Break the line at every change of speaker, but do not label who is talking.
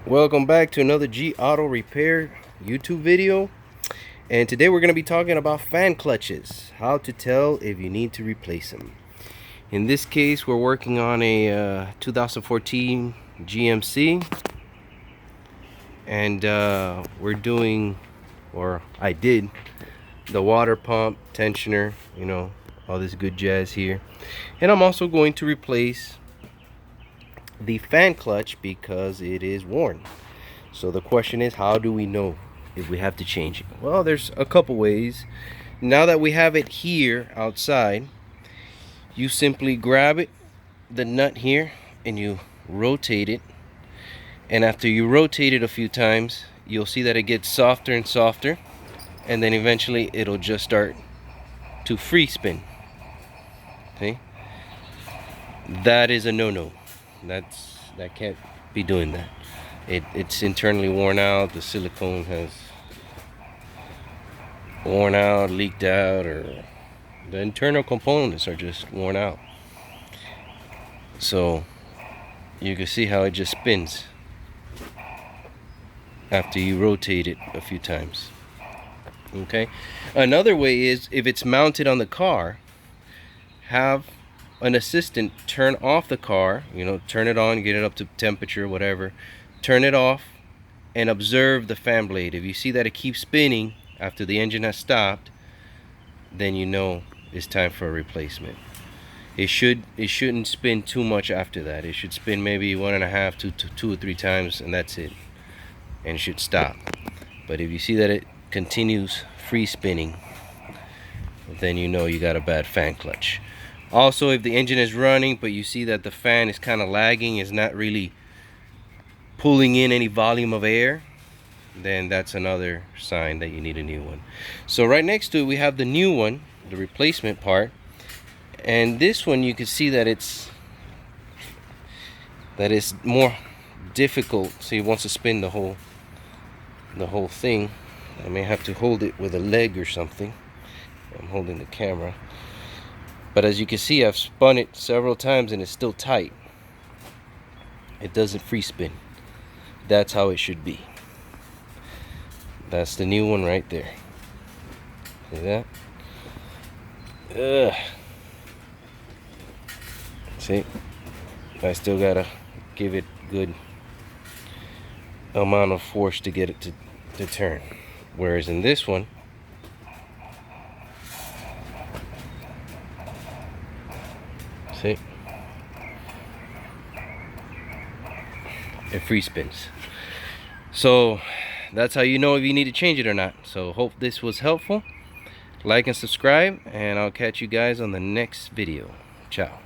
Welcome back to another G Auto Repair YouTube video. And today we're going to be talking about fan clutches, how to tell if you need to replace them. In this case, we're working on a 2014 GMC, and we're doing, or I did, the water pump, tensioner, all this good jazz here. And I'm also going to replace the fan clutch because it is worn. So the question is, how do we know if we have to change it? Well, there's a couple ways. Now that we have it here outside, you simply grab it, the nut here, and you rotate it. And after you rotate it a few times, you'll see that it gets softer and softer, and then eventually it'll just start to free spin. Okay, that is a no-no. That can't be doing that. It's internally worn out. The silicone has worn out, leaked out, or the internal components are just worn out. So you can see how it just spins after you rotate it a few times. Okay, another way is, if it's mounted on the car, have an assistant turn off the car, turn it on, get it up to temperature, whatever, turn it off, and observe the fan blade. If you see that it keeps spinning after the engine has stopped, then you know it's time for a replacement. It shouldn't spin too much after that. It should spin maybe 1.5 to 2 or 3 times, and that's it, and it should stop. But if you see that it continues free spinning, then you know you got a bad fan clutch. Also, if the engine is running but you see that the fan is kind of lagging, is not really pulling in any volume of air, then that's another sign that you need a new one. So right next to it we have the new one, the replacement part, and this one you can see that it's more difficult. So it wants to spin the whole thing. I may have to hold it with a leg or something. I'm holding the camera. But as you can see, I've spun it several times and it's still tight. It doesn't free spin. That's how it should be. That's the new one right there. See that? See? I still gotta give it good amount of force to get it to turn. Whereas in this one, see, it free spins. So that's how you know if you need to change it or not. So hope this was helpful. Like and subscribe, and I'll catch you guys on the next video. Ciao.